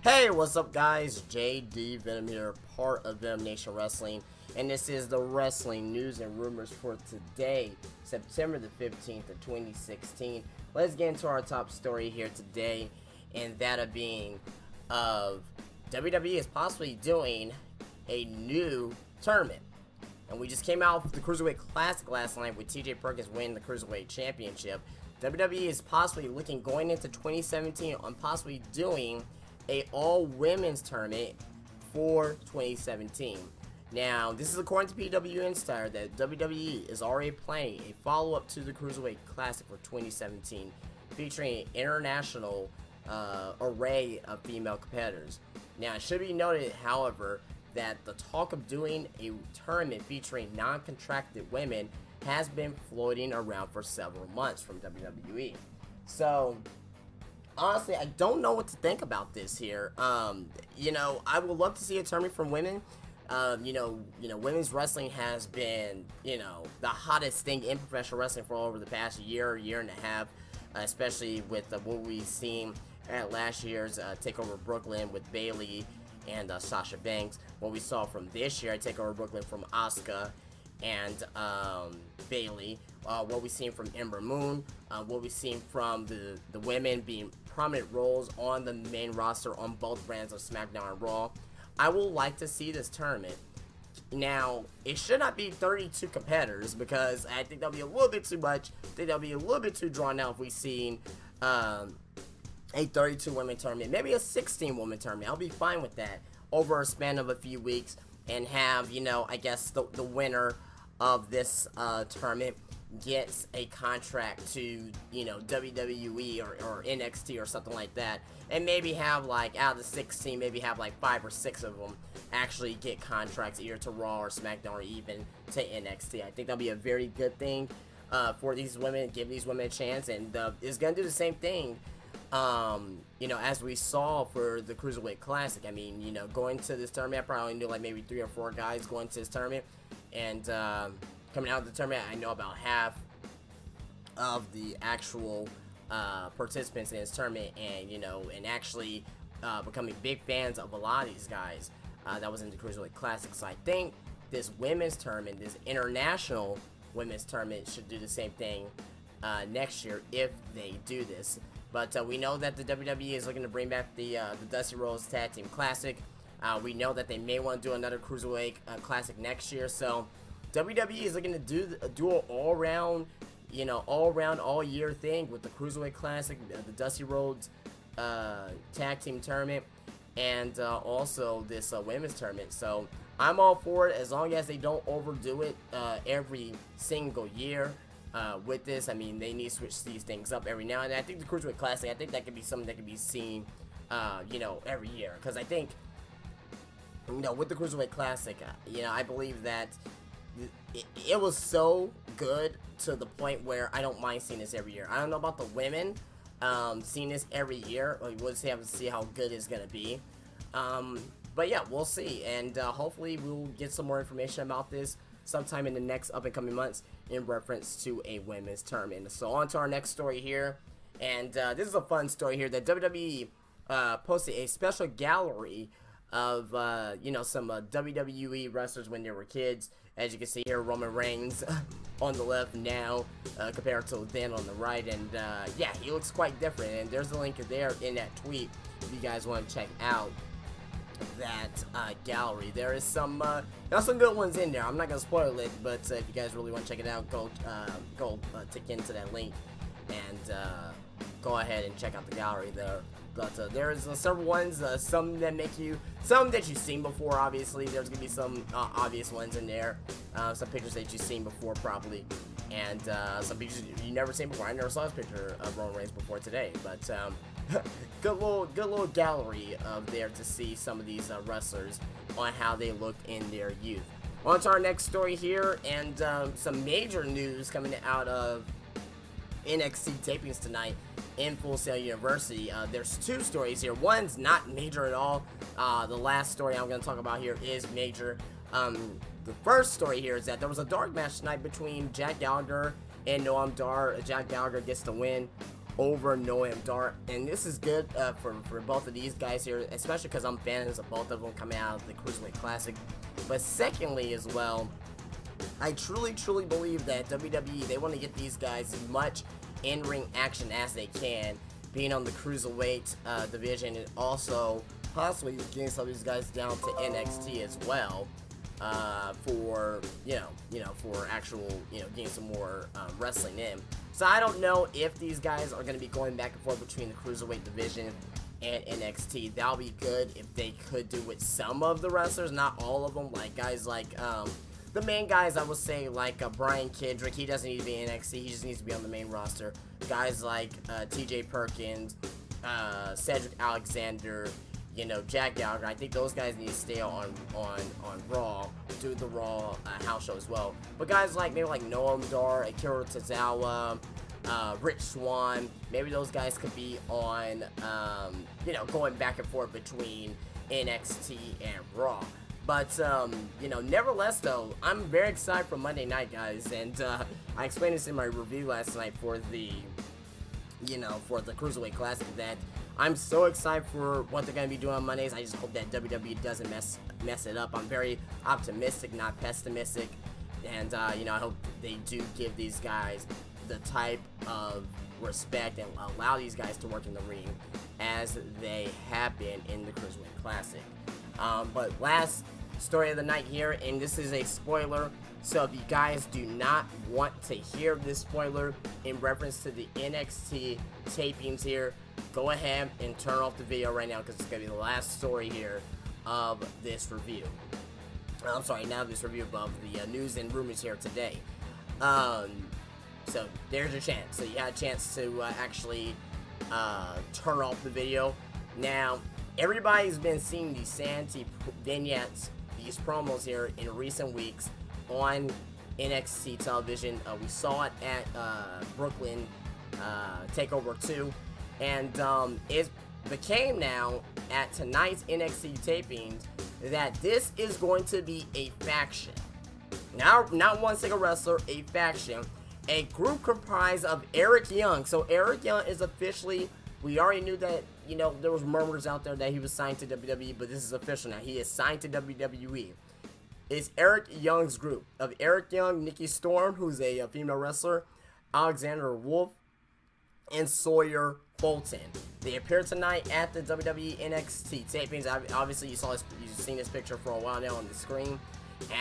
Hey, what's up, guys? JD Venom here, part of Venom Nation Wrestling, and this is the wrestling news and rumors for today, September the 15th of 2016. Let's get into our top story here today, and that being of WWE is possibly doing a new tournament. And we just came out with the Cruiserweight Classic last night with TJ Perkins winning the Cruiserweight Championship. WWE is possibly looking going into 2017 on possibly doing a all-women's tournament for 2017. Now, this is according to PW Insider that WWE is already planning a follow-up to the Cruiserweight Classic for 2017, featuring an international array of female competitors. Now, it should be noted, however, that the talk of doing a tournament featuring non-contracted women has been floating around for several months from WWE. So, honestly, I don't know what to think about this here. I would love to see a tournament from women. Women's wrestling has been, the hottest thing in professional wrestling for over the past year and a half, especially with what we've seen at last year's TakeOver Brooklyn with Bayley and Sasha Banks. What we saw from this year at TakeOver Brooklyn from Asuka and Bayley. What we've seen from Ember Moon. What we've seen from the women being prominent roles on the main roster on both brands of SmackDown and Raw. I would like to see this tournament. Now, it should not be 32 competitors because I think that'll be a little bit too much. I think that'll be a little bit too drawn out if we've seen a 32 women tournament, maybe a 16 woman tournament. I'll be fine with that over a span of a few weeks and have, I guess the winner of this tournament gets a contract to, WWE or NXT or something like that, and maybe have out of the 16, maybe have 5 or 6 of them actually get contracts either to Raw or SmackDown or even to NXT. I think that'll be a very good thing for these women, give these women a chance, and it's gonna do the same thing as we saw for the Cruiserweight Classic. I mean, going to this tournament, I probably knew maybe 3 or 4 guys going to this tournament, and coming out of the tournament, I know about half of the actual participants in this tournament, and actually becoming big fans of a lot of these guys that was in the Cruiserweight Classic. So I think this women's tournament, this international women's tournament, should do the same thing next year if they do this. But we know that the WWE is looking to bring back the Dusty Rhodes Tag Team Classic. We know that they may want to do another Cruiserweight Classic next year. So WWE is looking to do an all-round, all-year thing with the Cruiserweight Classic, the Dusty Rhodes Tag Team Tournament, and also this women's tournament. So I'm all for it as long as they don't overdo it every single year. With this, I mean, they need to switch these things up every now and then. I think the Cruiserweight Classic, I think that could be something that could be seen, every year. Because I think, with the Cruiserweight Classic, I believe that it was so good to the point where I don't mind seeing this every year. I don't know about the women seeing this every year. We'll just have to see how good it's going to be. But yeah, we'll see. And hopefully we'll get some more information about this sometime in the next up and coming months in reference to a women's tournament. So on to our next story here. And this is a fun story here that WWE posted a special gallery of, some WWE wrestlers when they were kids. As you can see here, Roman Reigns on the left now compared to then on the right. And yeah, he looks quite different. And there's a link there in that tweet if you guys want to check out that gallery. There is some good ones in there. I'm not gonna spoil it, but if you guys really want to check it out, go tick into that link and go ahead and check out the gallery there. But there's several ones, some that you've seen before. Obviously, there's gonna be some obvious ones in there, some pictures that you've seen before probably, and some pictures you've never seen before. I never saw this picture of Roman Reigns before today, but good little gallery there to see some of these wrestlers on how they looked in their youth. On to our next story here, and some major news coming out of Nxt Tapings tonight in Full Sail University. There's 2 stories here. One's not major at all. The last story I'm going to talk about here is major. The first story here is that there was a dark match tonight between Jack Gallagher and Noam Dar. Jack Gallagher gets the win over Noam Dar, and this is good for both of these guys here, especially because I'm fans of both of them coming out of the Cruiserweight Classic. But secondly as well, I truly believe that WWE, they want to get these guys as much in-ring action as they can, being on the Cruiserweight division, and also possibly getting some of these guys down to NXT as well, for for actual getting some more wrestling in. So I don't know if these guys are going to be going back and forth between the Cruiserweight division and NXT. That'll be good if they could do with some of the wrestlers, not all of them. Like guys like the main guys, I would say, like Brian Kendrick. He doesn't need to be in NXT. He just needs to be on the main roster. Guys like T.J. Perkins, Cedric Alexander, Jack Gallagher. I think those guys need to stay on Raw, do the Raw house show as well. But guys like maybe like Noam Dar, Akira Tozawa, Rich Swann, maybe those guys could be on, going back and forth between NXT and Raw. But, nevertheless, though, I'm very excited for Monday night, guys, and I explained this in my review last night for the, for the Cruiserweight Classic, that I'm so excited for what they're going to be doing on Mondays. I just hope that WWE doesn't mess it up. I'm very optimistic, not pessimistic, and, I hope they do give these guys the type of respect and allow these guys to work in the ring as they have been in the Cruiserweight Classic. But last story of the night here, and this is a spoiler, so if you guys do not want to hear this spoiler in reference to the NXT tapings here, go ahead and turn off the video right now, because it's going to be the last story here of this review. I'm sorry, now this review of the news and rumors here today. So there's your chance. So you had a chance to actually turn off the video. Now, everybody's been seeing these Sanity vignettes, these promos here in recent weeks on NXT television. We saw it at Brooklyn TakeOver 2, and it became now at tonight's NXT tapings that this is going to be a faction. Now, not one single wrestler, a faction. A group comprised of Eric Young. So Eric Young is officially, we already knew that, there was murmurs out there that he was signed to WWE, but this is official now. He is signed to WWE. It's Eric Young's group of Eric Young, Nikki Storm, who's a female wrestler, Alexander Wolf, and Sawyer Fulton. They appeared tonight at the WWE NXT tapings. Obviously, you've seen this picture for a while now on the screen,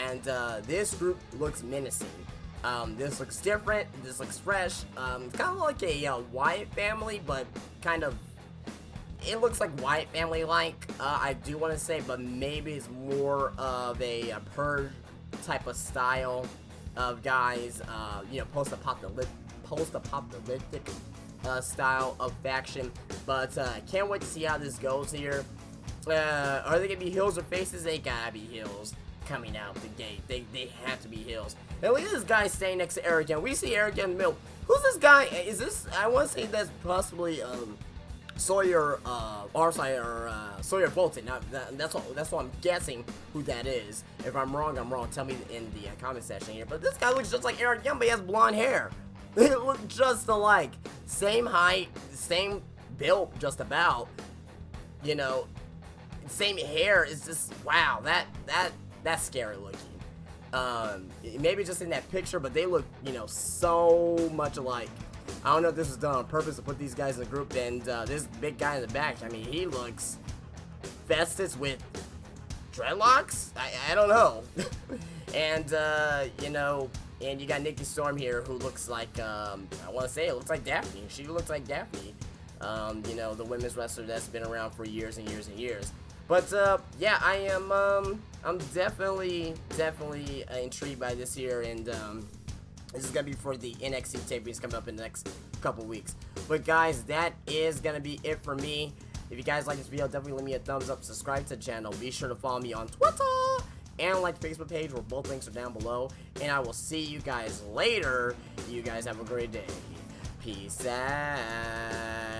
and this group looks menacing. This looks different. This looks fresh. Kind of like a Wyatt family, but kind of, it looks like Wyatt family-like, I do want to say, but maybe it's more of a Purge type of style of guys, post-apocalyptic style of faction. But can't wait to see how this goes here. Are they gonna be heels or faces? They gotta be heels coming out the gate. They have to be heels. And look at this guy standing next to Eric Young. We see Eric Young in the middle. Who's this guy? Is this? I want to say that's possibly Sawyer Sawyer Fulton. Now, that's what I'm guessing who that is. If I'm wrong, I'm wrong. Tell me in the comment section here. But this guy looks just like Eric Young, but he has blonde hair. They look just alike. Same height, same build, just about. Same hair. It's just, wow. That's scary looking. Maybe just in that picture, but they look, so much alike. I don't know if this was done on purpose to put these guys in a group, and this big guy in the back, I mean, he looks Festus with dreadlocks? I don't know. And, and you got Nikki Storm here, who looks like, I want to say it looks like Daphne. She looks like Daphne. The women's wrestler that's been around for years and years and years. But, yeah, I'm definitely intrigued by this here, and, this is going to be for the NXT tapings coming up in the next couple weeks. But, guys, that is going to be it for me. If you guys like this video, definitely leave me a thumbs up, subscribe to the channel, be sure to follow me on Twitter, and like the Facebook page, where both links are down below. And I will see you guys later. You guys have a great day. Peace out.